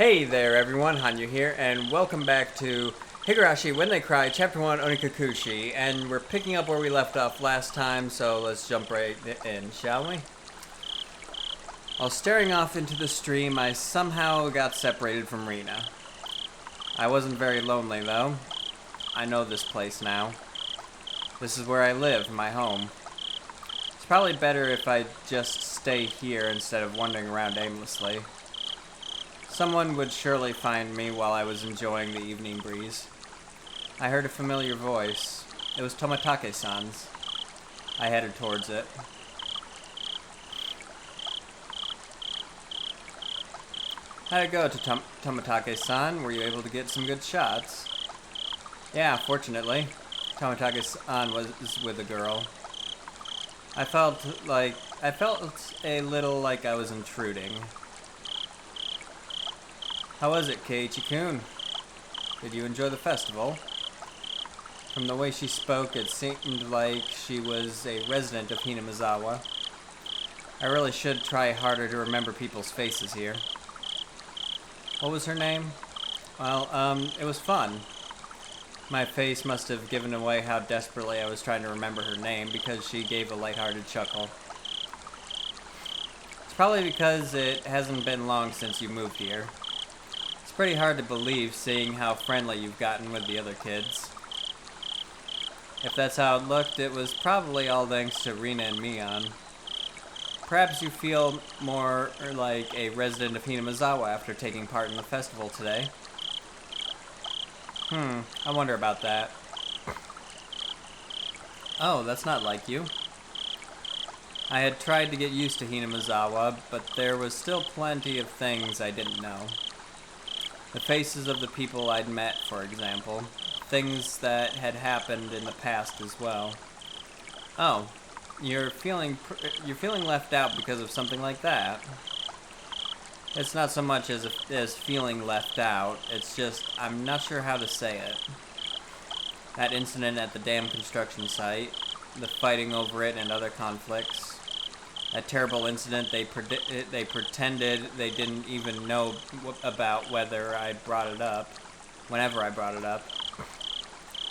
Hey there everyone, Hanyou here, and welcome back to Higurashi When They Cry, Chapter 1 Onikakushi, and we're picking up where we left off last time, so let's jump right in, shall we? While staring off into the stream, I somehow got separated from Rina. I wasn't very lonely though. I know this place now. This is where I live, my home. It's probably better if I just stay here instead of wandering around aimlessly. Someone would surely find me while I was enjoying the evening breeze. I heard a familiar voice. It was Tomitake-san's. I headed towards it. How'd it go to Tomitake-san? Were you able to get some good shots? Yeah, fortunately. Tomitake-san was with a girl. I felt a little like I was intruding. How was it, Keiichi-kun? Did you enjoy the festival? From the way she spoke, it seemed like she was a resident of Hinamizawa. I really should try harder to remember people's faces here. What was her name? Well, it was fun. My face must have given away how desperately I was trying to remember her name because she gave a lighthearted chuckle. It's probably because it hasn't been long since you moved here. It's pretty hard to believe, seeing how friendly you've gotten with the other kids. If that's how it looked, it was probably all thanks to Rina and Mion. Perhaps you feel more like a resident of Hinamizawa after taking part in the festival today. I wonder about that. Oh, that's not like you. I had tried to get used to Hinamizawa, but there was still plenty of things I didn't know. The faces of the people I'd met, for example. Things that had happened in the past as well. Oh, you're feeling left out because of something like that. It's not so much as feeling left out, it's just I'm not sure how to say it. That incident at the dam construction site, the fighting over it and other conflicts. That terrible incident they pretended they didn't even know about whenever I brought it up.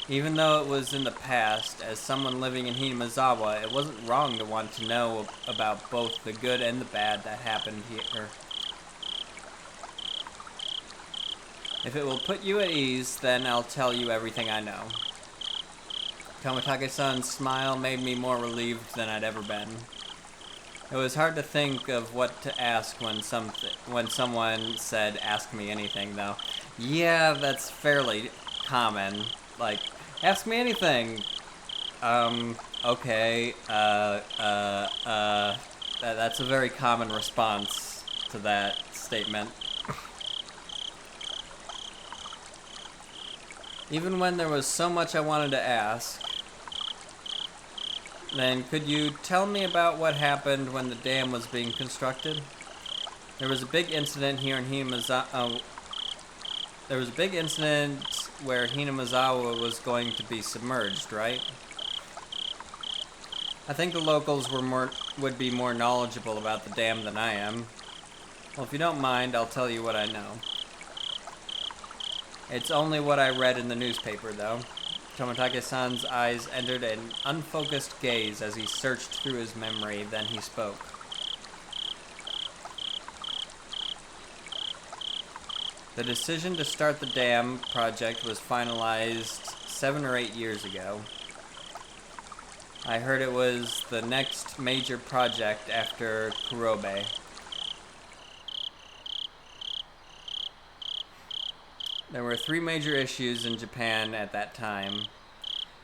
Even though it was in the past, as someone living in Hinamizawa, it wasn't wrong to want to know about both the good and the bad that happened here. If it will put you at ease, then I'll tell you everything I know. Tomitake-san's smile made me more relieved than I'd ever been. It was hard to think of what to ask when someone said, "Ask me anything," though. Yeah, that's fairly common. Like, ask me anything. Okay, that's a very common response to that statement. Even when there was so much I wanted to ask. Then, could you tell me about what happened when the dam was being constructed? There was a big incident here in Hinamizawa. There was a big incident where Hinamizawa was going to be submerged, right? I think the locals would be more knowledgeable about the dam than I am. Well, if you don't mind, I'll tell you what I know. It's only what I read in the newspaper, though. Tomitake-san's eyes entered an unfocused gaze as he searched through his memory, then he spoke. The decision to start the dam project was finalized 7 or 8 years ago. I heard it was the next major project after Kurobe. There were 3 major issues in Japan at that time.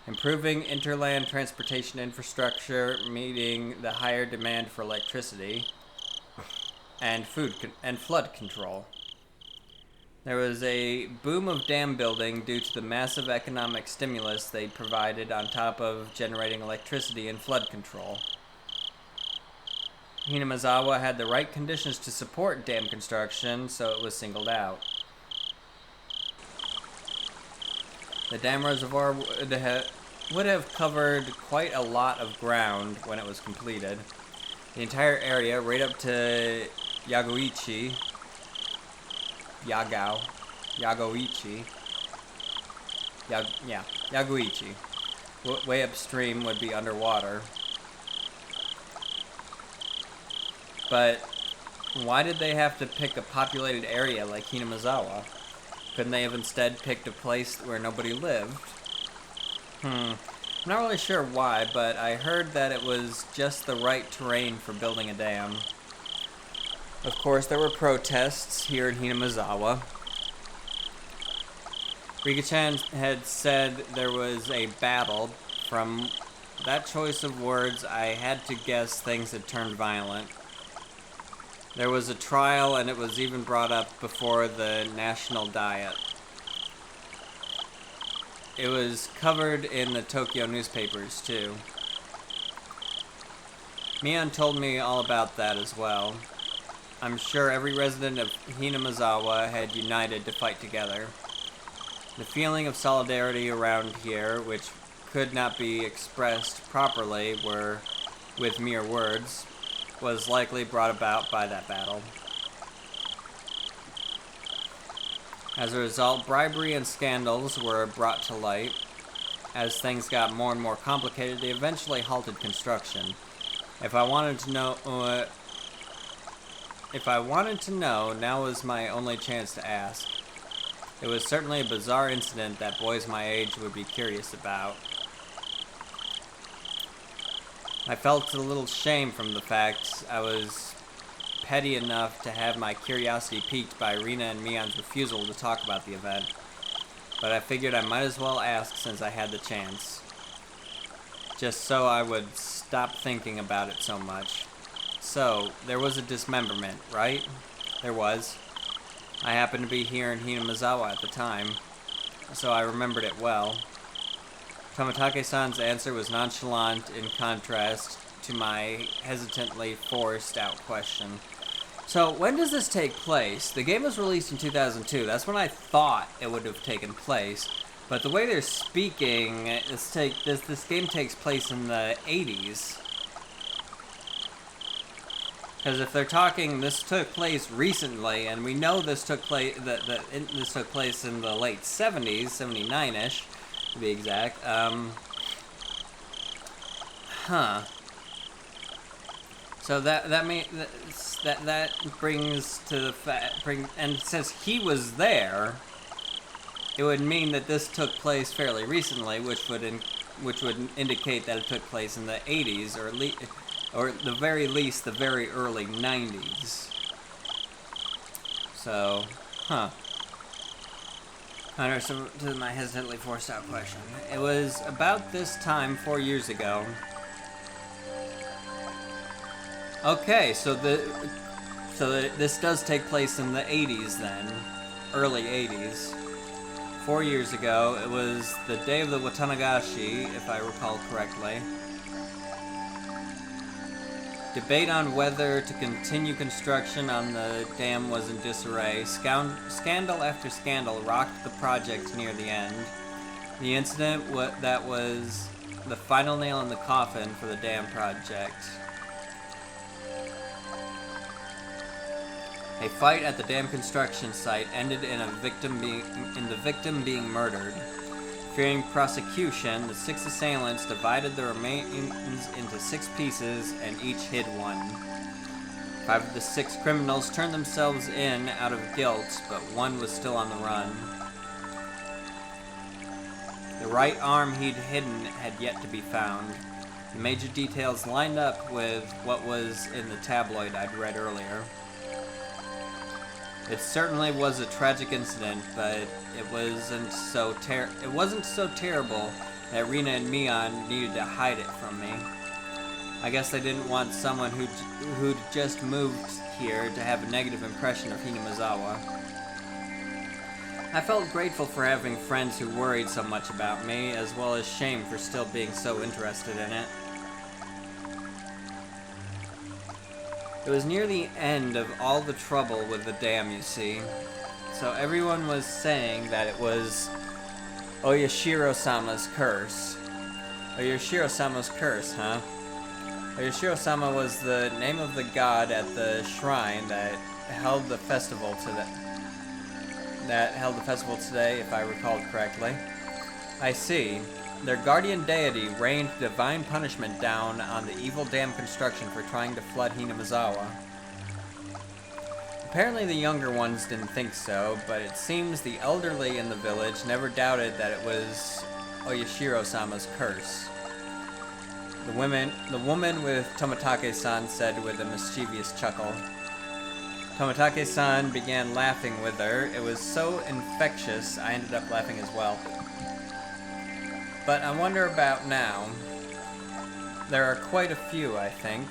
Improving interland transportation infrastructure, meeting the higher demand for electricity, and flood control. There was a boom of dam building due to the massive economic stimulus they provided on top of generating electricity and flood control. Hinamizawa had the right conditions to support dam construction, so it was singled out. The dam reservoir would have covered quite a lot of ground when it was completed. The entire area, right up to Yaguichi, Yagoichi. Yaguichi. Way upstream would be underwater. But why did they have to pick a populated area like Hinamizawa? Couldn't they have instead picked a place where nobody lived? I'm not really sure why, but I heard that it was just the right terrain for building a dam. Of course, there were protests here in Hinamizawa. Rika-chan had said there was a battle. From that choice of words, I had to guess things had turned violent. There was a trial, and it was even brought up before the National Diet. It was covered in the Tokyo newspapers, too. Mion told me all about that as well. I'm sure every resident of Hinamizawa had united to fight together. The feeling of solidarity around here, which could not be expressed properly with mere words, was likely brought about by that battle. As a result, bribery and scandals were brought to light. As things got more and more complicated, they eventually halted construction. If I wanted to know, now was my only chance to ask. It was certainly a bizarre incident that boys my age would be curious about. I felt a little shame from the fact I was petty enough to have my curiosity piqued by Rina and Mion's refusal to talk about the event, but I figured I might as well ask since I had the chance. Just so I would stop thinking about it so much. So, there was a dismemberment, right? There was. I happened to be here in Hinamizawa at the time, so I remembered it well. Tomitake-san's answer was nonchalant in contrast to my hesitantly forced out question. So, when does this take place? The game was released in 2002. That's when I thought it would have taken place. But the way they're speaking, this game takes place in the 80s. Because if they're talking, this took place recently, and we know this took place this took place in the late 70s, 79ish, to be exact. So that brings to the and since he was there, it would mean that this took place fairly recently, which would indicate that it took place in the 80s, or at the very least, the very early 90s. So, Answer to my hesitantly forced out question. It was about this time 4 years ago. Okay, so this does take place in the 80s then, early 80s. 4 years ago, it was the day of the Watanagashi, if I recall correctly. Debate on whether to continue construction on the dam was in disarray. Scandal after scandal rocked the project near the end. The incident that was the final nail in the coffin for the dam project. A fight at the dam construction site ended in the victim being murdered. Fearing prosecution, the 6 assailants divided the remains into 6 pieces and each hid one. 5 of the 6 criminals turned themselves in out of guilt, but 1 was still on the run. The right arm he'd hidden had yet to be found. The major details lined up with what was in the tabloid I'd read earlier. It certainly was a tragic incident, but it wasn't so terrible that Rina and Mion needed to hide it from me. I guess they didn't want someone who'd just moved here to have a negative impression of Hinamizawa. I felt grateful for having friends who worried so much about me, as well as shame for still being so interested in it. It was near the end of all the trouble with the dam, you see. So everyone was saying that it was Oyashiro-Sama's curse. Oyashiro-Sama's curse, huh? Oyashiro-Sama was the name of the god at the shrine that held the festival to that. that held the festival today, if I recalled correctly. I see. Their guardian deity rained divine punishment down on the evil dam construction for trying to flood Hinamizawa. Apparently the younger ones didn't think so, but it seems the elderly in the village never doubted that it was Oyashiro-Sama's curse. The woman with Tomitake-san said with a mischievous chuckle. Tomitake-san began laughing with her. It was so infectious, I ended up laughing as well. But I wonder about now. There are quite a few, I think.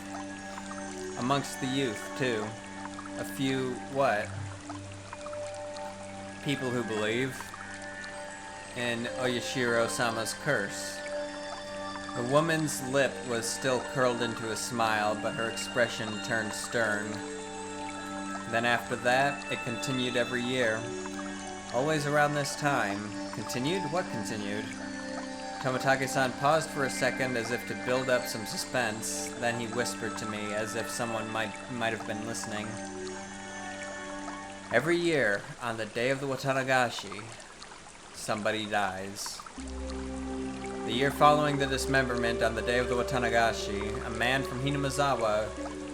Amongst the youth, too. A few, what? People who believe in Oyashiro-Sama's curse. The woman's lip was still curled into a smile, but her expression turned stern. Then after that, it continued every year. Always around this time. Continued? What continued? Tomitake-san paused for a second as if to build up some suspense, then he whispered to me as if someone might have been listening. Every year, on the day of the Watanagashi, somebody dies. The year following the dismemberment on the day of the Watanagashi, a man from Hinamizawa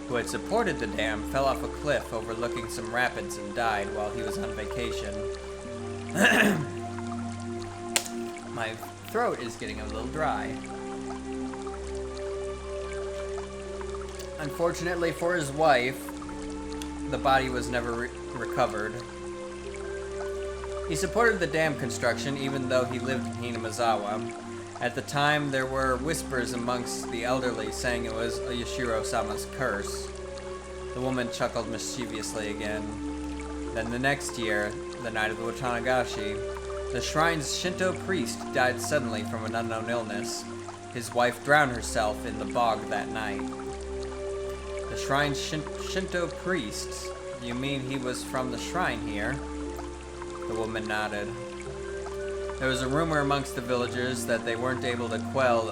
who had supported the dam fell off a cliff overlooking some rapids and died while he was on vacation. My throat is getting a little dry. Unfortunately for his wife, the body was never recovered. He supported the dam construction even though he lived in Hinamizawa. At the time, there were whispers amongst the elderly saying it was Oyashiro-Sama's curse. The woman chuckled mischievously again. Then the next year, the night of the Watanagashi, the shrine's Shinto priest died suddenly from an unknown illness. His wife drowned herself in the bog that night. The shrine's Shinto priest? You mean he was from the shrine here? The woman nodded. There was a rumor amongst the villagers that they weren't able to quell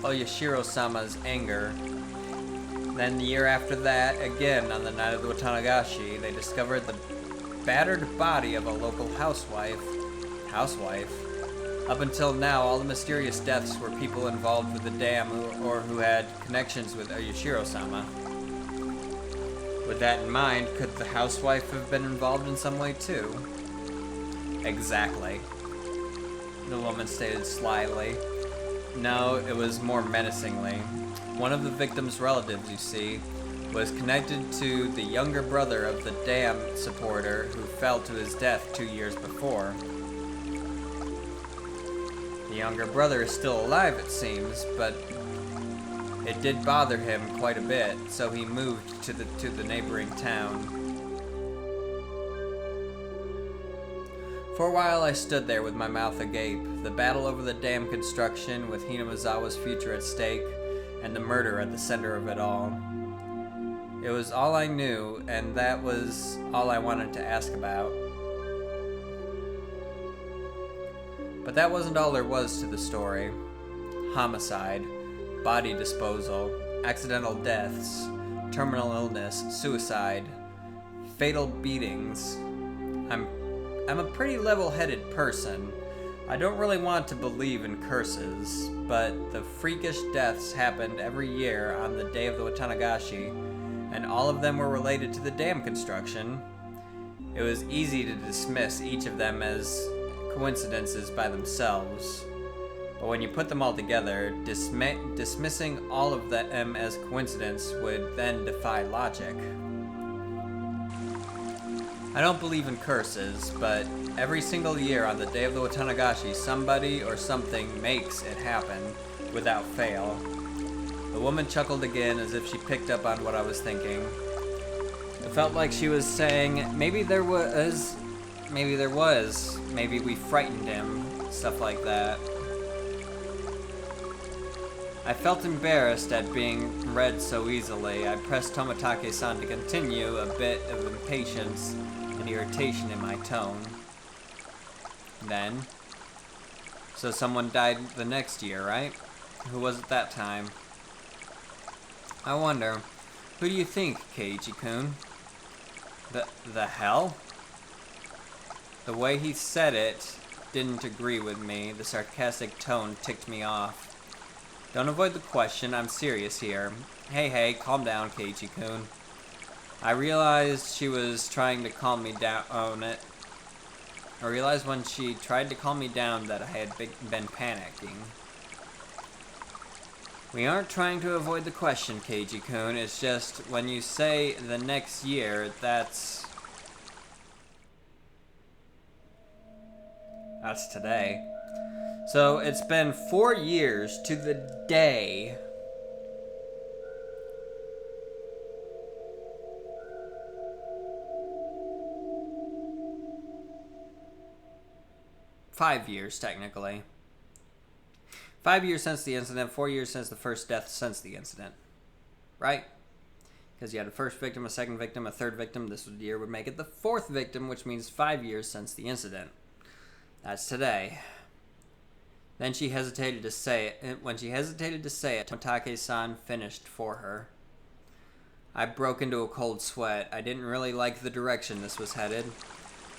Oyashiro-Sama's anger. Then the year after that, again on the night of the Watanagashi, they discovered the battered body of a local housewife. Up until now, all the mysterious deaths were people involved with the dam or who had connections with Oyashiro-Sama. With that in mind, could the housewife have been involved in some way too? Exactly. The woman stated slyly. No, it was more menacingly. One of the victim's relatives, you see, was connected to the younger brother of the dam supporter who fell to his death 2 years before. The younger brother is still alive, it seems, but it did bother him quite a bit, so he moved to the neighboring town. For a while I stood there with my mouth agape, the battle over the dam construction with Hinamizawa's future at stake, and the murder at the center of it all. It was all I knew, and that was all I wanted to ask about. But that wasn't all there was to the story. Homicide, body disposal, accidental deaths, terminal illness, suicide, fatal beatings. I'm a pretty level-headed person. I don't really want to believe in curses, but the freakish deaths happened every year on the day of the Watanagashi, and all of them were related to the dam construction. It was easy to dismiss each of them as coincidences by themselves. But when you put them all together, dismissing all of them as coincidence would then defy logic. I don't believe in curses, but every single year on the day of the Watanagashi, somebody or something makes it happen without fail. The woman chuckled again as if she picked up on what I was thinking. It felt like she was saying, maybe we frightened him, stuff like that. I felt embarrassed at being read so easily. I pressed Tomitake-san to continue, a bit of impatience and irritation in my tone. Then, so someone died the next year, right? Who was it that time? I wonder, who do you think, Keiichi-kun? The hell? The way he said it didn't agree with me. The sarcastic tone ticked me off. Don't avoid the question. I'm serious here. Hey, calm down, Keiichi-kun. I realized she was trying to calm me down on it. I realized when she tried to calm me down that I had been panicking. We aren't trying to avoid the question, Keiichi-kun. It's just when you say the next year, that's today. So it's been 4 years to the day. Five years, technically. 5 years since the incident, 4 years since the first death since the incident. Right? Because you had a first victim, a second victim, a third victim. This year would make it the fourth victim, which means 5 years since the incident. That's today. Then she hesitated to say it. When she hesitated to say it, Totake-san finished for her. I broke into a cold sweat. I didn't really like the direction this was headed.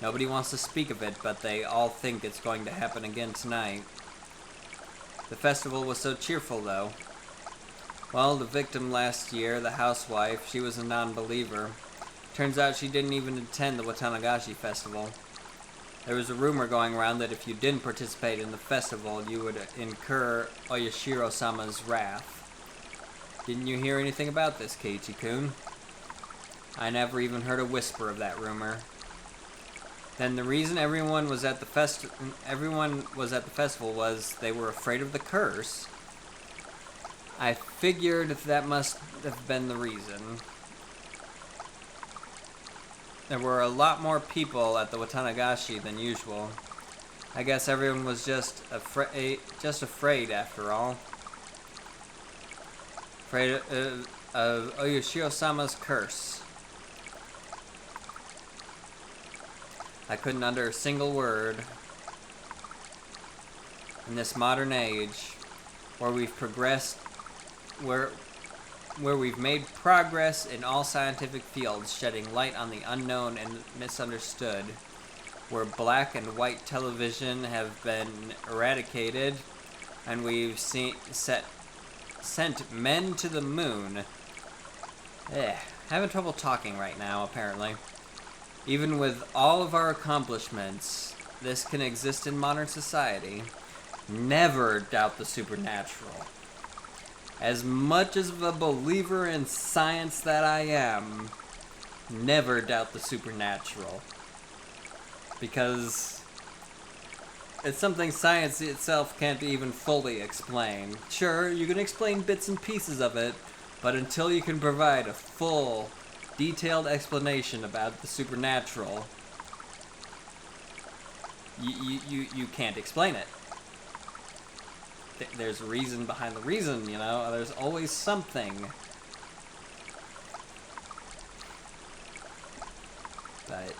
Nobody wants to speak of it, but they all think it's going to happen again tonight. The festival was so cheerful, though. Well, the victim last year, the housewife, she was a non-believer. Turns out she didn't even attend the Watanagashi festival. There was a rumor going around that if you didn't participate in the festival, you would incur Oyashiro-Sama's wrath. Didn't you hear anything about this, Keiichi-kun? I never even heard a whisper of that rumor. Then the reason everyone was at the festival was they were afraid of the curse. I figured that must have been the reason. There were a lot more people at the Watanagashi than usual. I guess everyone was just afraid after all. Afraid of Oyashiro-Sama's curse. I couldn't utter a single word. In this modern age, where we've progressed, where we've made progress in all scientific fields, shedding light on the unknown and misunderstood, where black and white television have been eradicated, and we've sent men to the moon. Having trouble talking right now, apparently. Even with all of our accomplishments, this can exist in modern society. Never doubt the supernatural. As much of a believer in science that I am, never doubt the supernatural. Because it's something science itself can't even fully explain. Sure, you can explain bits and pieces of it, but until you can provide a full, detailed explanation about the supernatural, you can't explain it. There's a reason behind the reason, you know? There's always something. But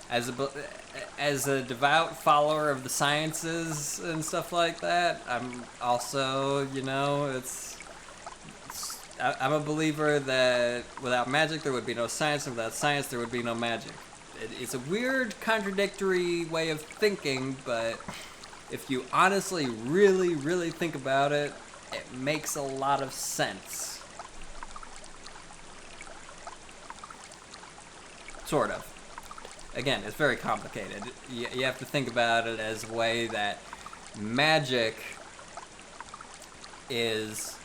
as a devout follower of the sciences and stuff like that, I'm also, you know, I'm a believer that without magic there would be no science, and without science there would be no magic. It's a weird, contradictory way of thinking, but if you honestly really, really think about it, it makes a lot of sense. Sort of. Again, it's very complicated. You have to think about it as a way that magic is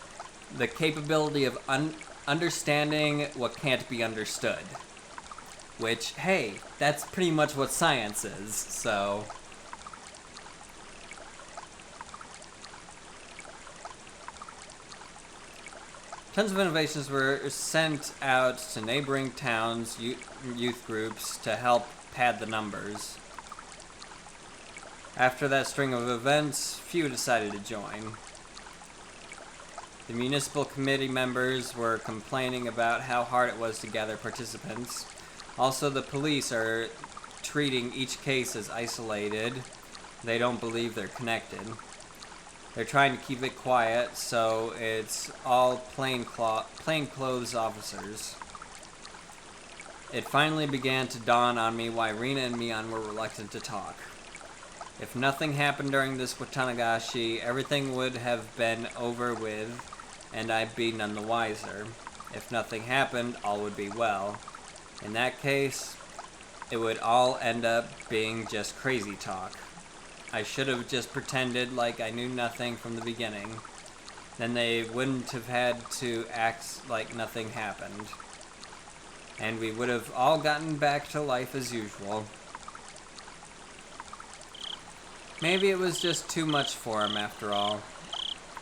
the capability of understanding what can't be understood. Which, hey, that's pretty much what science is, so... Tons of innovations were sent out to neighboring towns, youth groups, to help pad the numbers. After that string of events, few decided to join. The municipal committee members were complaining about how hard it was to gather participants. Also, the police are treating each case as isolated. They don't believe they're connected. They're trying to keep it quiet, so it's all plainclothes officers. It finally began to dawn on me why Rina and Mion were reluctant to talk. If nothing happened during this Watanagashi, everything would have been over with, and I'd be none the wiser. If nothing happened, all would be well. In that case, it would all end up being just crazy talk. I should have just pretended like I knew nothing from the beginning. Then they wouldn't have had to act like nothing happened. And we would have all gotten back to life as usual. Maybe it was just too much for him after all.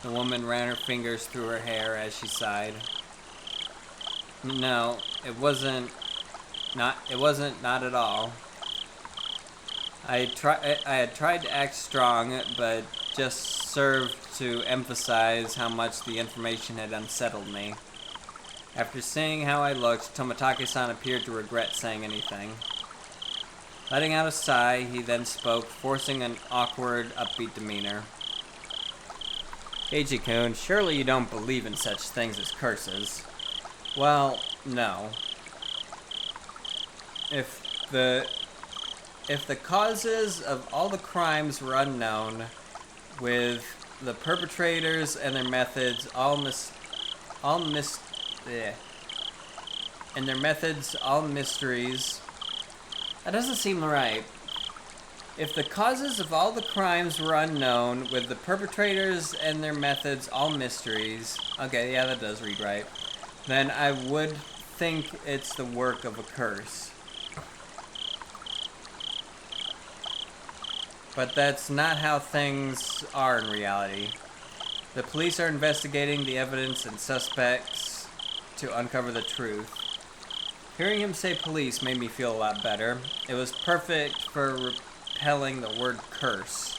The woman ran her fingers through her hair as she sighed. No, it wasn't not at all. I had tried to act strong, but just served to emphasize how much the information had unsettled me. After seeing how I looked, Tomitake-san appeared to regret saying anything. Letting out a sigh, he then spoke, forcing an awkward, upbeat demeanor. Keiji-kun, surely you don't believe in such things as curses. Well, no. If the causes of all the crimes were unknown, with the perpetrators and their methods all mysteries. That doesn't seem right. If the causes of all the crimes were unknown, with the perpetrators and their methods all mysteries, okay, yeah, that does read right, then I would think it's the work of a curse. But that's not how things are in reality. The police are investigating the evidence and suspects to uncover the truth. Hearing him say police made me feel a lot better. It was perfect for repelling the word curse.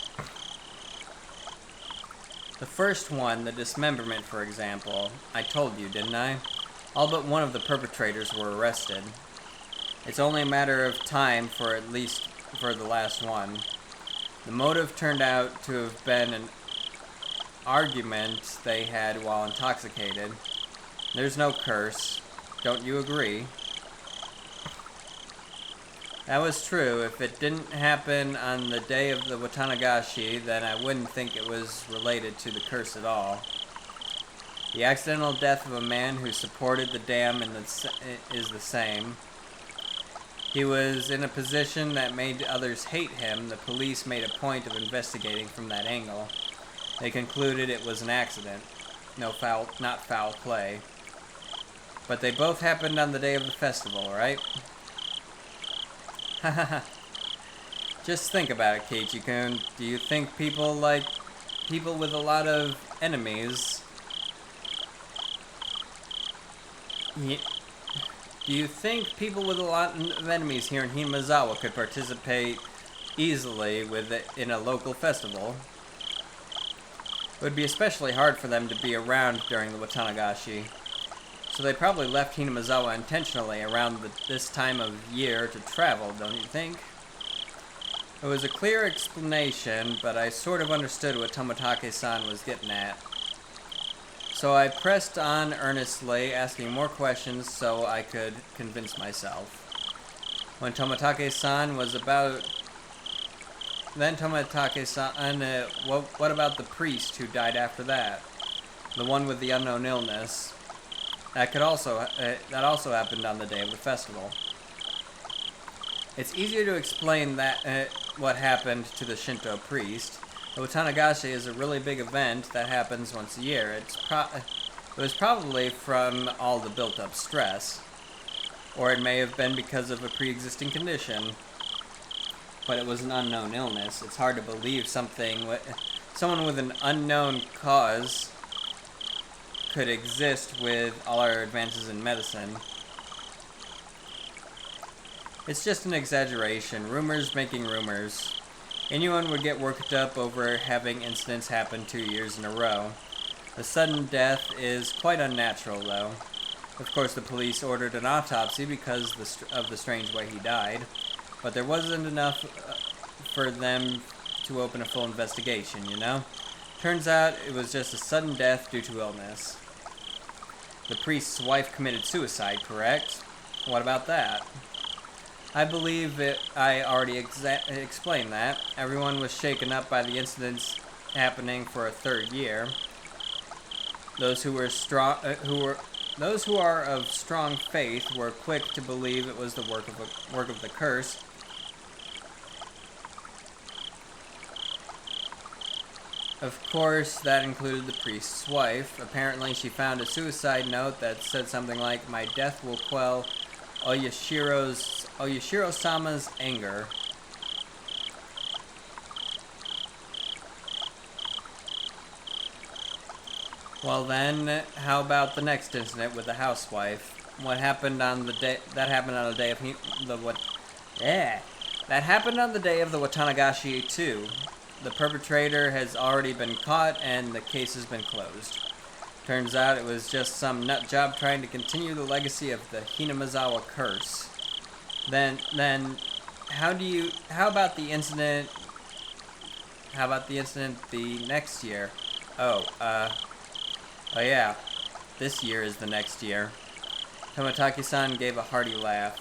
The first one, the dismemberment, for example, I told you, didn't I? All but one of the perpetrators were arrested. It's only a matter of time for at least for the last one. The motive turned out to have been an argument they had while intoxicated. There's no curse. Don't you agree? That was true. If it didn't happen on the day of the Watanagashi, then I wouldn't think it was related to the curse at all. The accidental death of a man who supported the dam is the same. He was in a position that made others hate him. The police made a point of investigating from that angle. They concluded it was an accident. Not foul play. But they both happened on the day of the festival, right? Hahaha. Just think about it, Keiji-kun. Do you think people with a lot of enemies... Do you think people with a lot of enemies here in Hinazawa could participate easily in a local festival? It would be especially hard for them to be around during the Watanagashi. So they probably left Hinamazawa intentionally around this time of year to travel, don't you think? It was a clear explanation, but I sort of understood what Tomitake-san was getting at. So I pressed on earnestly, asking more questions so I could convince myself. When Tomitake-san was about... Then Tomitake-san, what about the priest who died after that? The one with the unknown illness. That also happened on the day of the festival. It's easier to explain that what happened to the Shinto priest. The Watanagashi is a really big event that happens once a year. It was probably from all the built-up stress. Or it may have been because of a pre-existing condition. But it was an unknown illness. It's hard to believe someone with an unknown cause could exist with all our advances in medicine. It's just an exaggeration. Rumors making rumors. Anyone would get worked up over having incidents happen 2 years in a row. The sudden death is quite unnatural, though. Of course, the police ordered an autopsy because of the strange way he died, but there wasn't enough for them to open a full investigation, you know? Turns out it was just a sudden death due to illness. The priest's wife committed suicide, correct? What about that? I believe I already explained that. Everyone was shaken up by the incidents happening for a third year. Those who are of strong faith were quick to believe it was the work of the curse. Of course, that included the priest's wife. Apparently, she found a suicide note that said something like, "My death will quell Oyashiro-Sama's anger." Well then, how about the next incident with the housewife? What happened on the day that happened on the day of that happened on the day of the Watanagashi too. The perpetrator has already been caught and the case has been closed. Turns out it was just some nut job trying to continue the legacy of the Hinamazawa curse. Then how about the incident the next year? Oh yeah, this year is the next year. Tomataki-san gave a hearty laugh.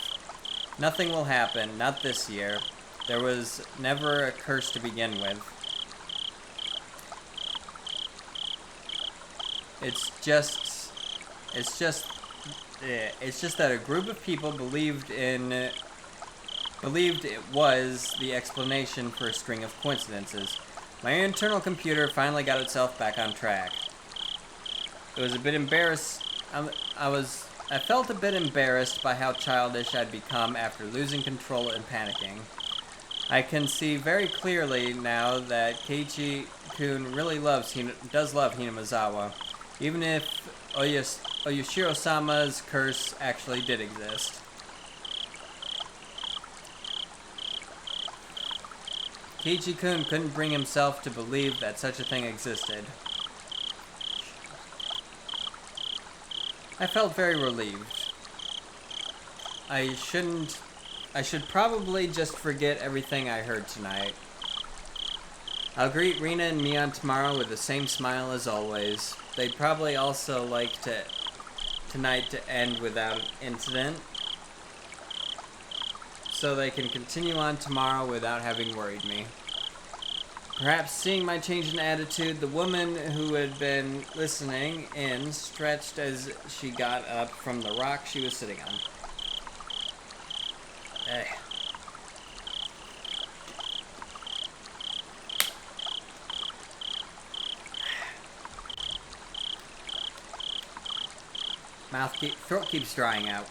Nothing will happen, not this year. There was never a curse to begin with. It's just that a group of people believed it was the explanation for a string of coincidences. My internal computer finally got itself back on track. It was a bit embarrassed. I felt a bit embarrassed by how childish I'd become after losing control and panicking. I can see very clearly now that Keiichi-kun really does love Hinamazawa, even if Oyashiro-Sama's curse actually did exist. Keiichi-kun couldn't bring himself to believe that such a thing existed. I felt very relieved. I should probably just forget everything I heard tonight. I'll greet Rina and Mion tomorrow with the same smile as always. They'd probably also like tonight to end without an incident, so they can continue on tomorrow without having worried me. Perhaps seeing my change in attitude, the woman who had been listening in stretched as she got up from the rock she was sitting on. Hey. Throat keeps drying out.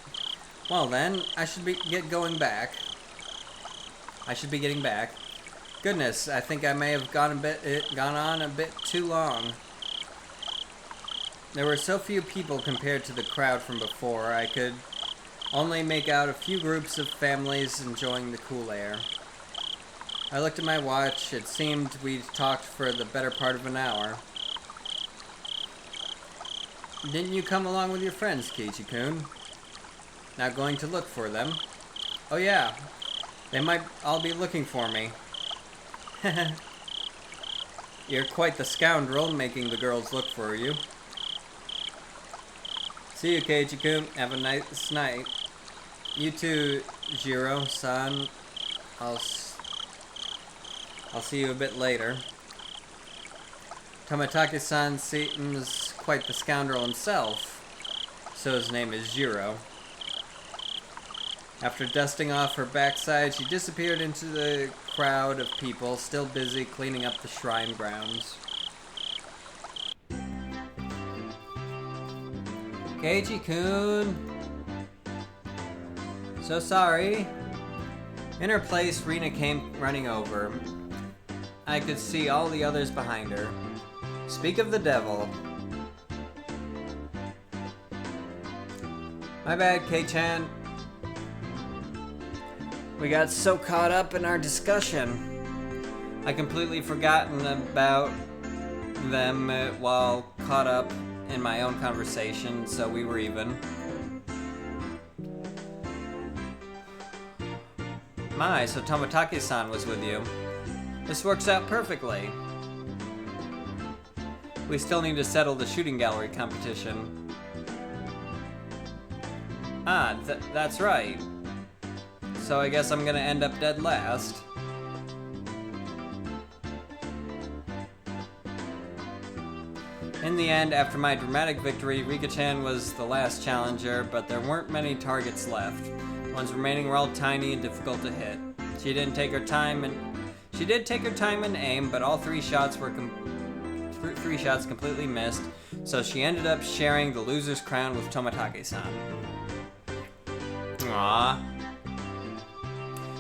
Well then, I should be getting back. Goodness, I think I may have gone on a bit too long. There were so few people compared to the crowd from before. I could only make out a few groups of families enjoying the cool air. I looked at my watch. It seemed we'd talked for the better part of an hour. Didn't you come along with your friends, Keiichi-kun? Not going to look for them? Oh yeah, they might all be looking for me. You're quite the scoundrel, making the girls look for you. See you, Keiichi-kun. Have a nice night. You too, Jiro-san. I'll see you a bit later. Tomataki-san seems quite the scoundrel himself, so his name is Jiro. After dusting off her backside, she disappeared into the crowd of people still busy cleaning up the shrine grounds. Keiichi-kun! So sorry. In her place, Rina came running over. I could see all the others behind her. Speak of the devil. My bad, Kei-chan. We got so caught up in our discussion. I completely forgotten about them while caught up in my own conversation, so we were even. My, so Tomataki-san was with you. This works out perfectly. We still need to settle the shooting gallery competition. That's right. So I guess I'm gonna end up dead last. In the end, after my dramatic victory, Rika-chan was the last challenger, but there weren't many targets left. The ones remaining were all tiny and difficult to hit. She did take her time and aim, but all three shots completely missed, so she ended up sharing the loser's crown with Tomitake-san. Aww.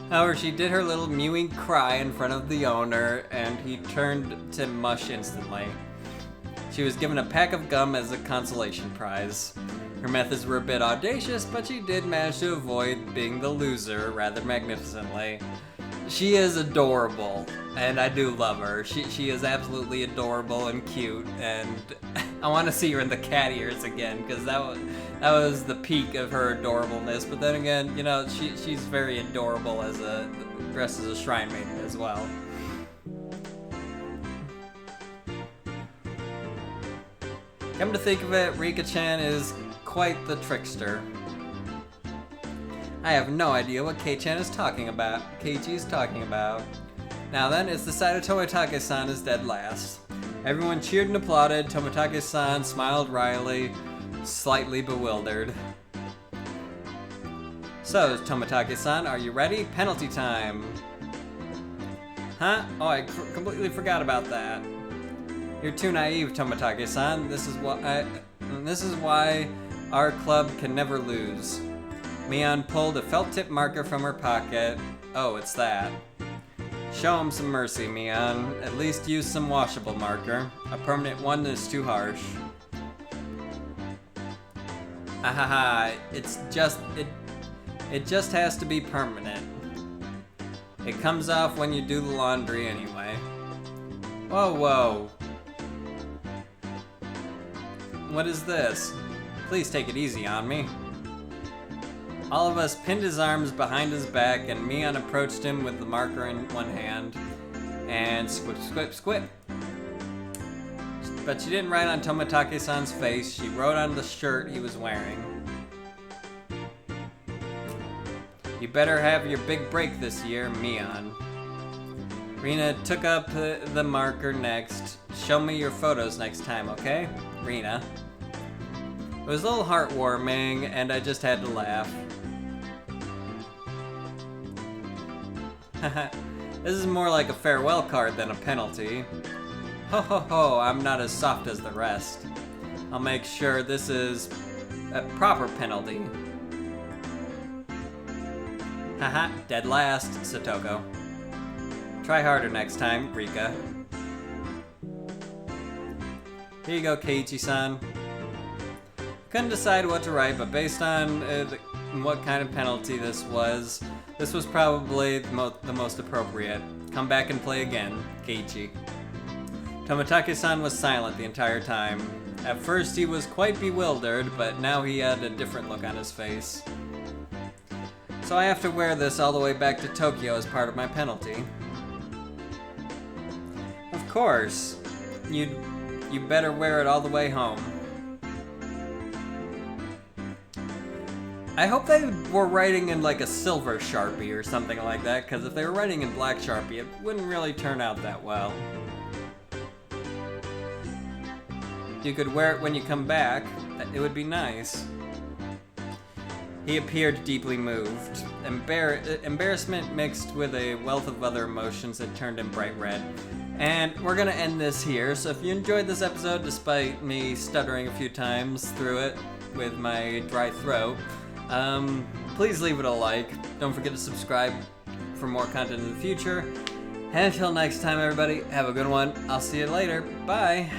However, she did her little mewing cry in front of the owner, and he turned to mush instantly. She was given a pack of gum as a consolation prize. Her methods were a bit audacious, but she did manage to avoid being the loser rather magnificently. She is adorable, and I do love her. She is absolutely adorable and cute, and I want to see her in the cat ears again, because that was the peak of her adorableness. But then again, you know, she's very adorable dressed as a shrine maiden as well. Come to think of it, Rika-chan is quite the trickster. I have no idea what Kei-chan is talking about. Keiichi is talking about. Now then, it's decided Tomitake-san is dead last. Everyone cheered and applauded. Tomitake-san smiled wryly, slightly bewildered. So, Tomitake-san, are you ready? Penalty time. Huh? Oh, I completely forgot about that. You're too naive, Tomitake-san. This is why our club can never lose. Mion pulled a felt-tip marker from her pocket. Oh, it's that. Show him some mercy, Mion. At least use some washable marker. A permanent one is too harsh. Ahaha, it just has to be permanent. It comes off when you do the laundry anyway. Whoa. What is this? Please take it easy on me. All of us pinned his arms behind his back, and Mion approached him with the marker in one hand, and squip. But she didn't write on Tomitake-san's face, she wrote on the shirt he was wearing. You better have your big break this year, Mion. Rina took up the marker next. Show me your photos next time, okay? Rina. It was a little heartwarming, and I just had to laugh. This is more like a farewell card than a penalty. Ho, I'm not as soft as the rest. I'll make sure this is a proper penalty. Haha, dead last, Satoko. Try harder next time, Rika. Here you go, Keiichi-san. Couldn't decide what to write, but based on what kind of penalty this was probably the most appropriate. Come back and play again, Keiichi. Tomitake-san was silent the entire time. At first he was quite bewildered, but now he had a different look on his face. So I have to wear this all the way back to Tokyo as part of my penalty. Of course. You better wear it all the way home. I hope they were writing in like a silver Sharpie or something like that, because if they were writing in black Sharpie, it wouldn't really turn out that well. You could wear it when you come back. It would be nice. He appeared deeply moved. Embarrassment mixed with a wealth of other emotions that turned him bright red. And we're gonna end this here, so if you enjoyed this episode, despite me stuttering a few times through it with my dry throat, please leave it a like. Don't forget to subscribe for more content in the future. And until next time, everybody, have a good one. I'll see you later. Bye.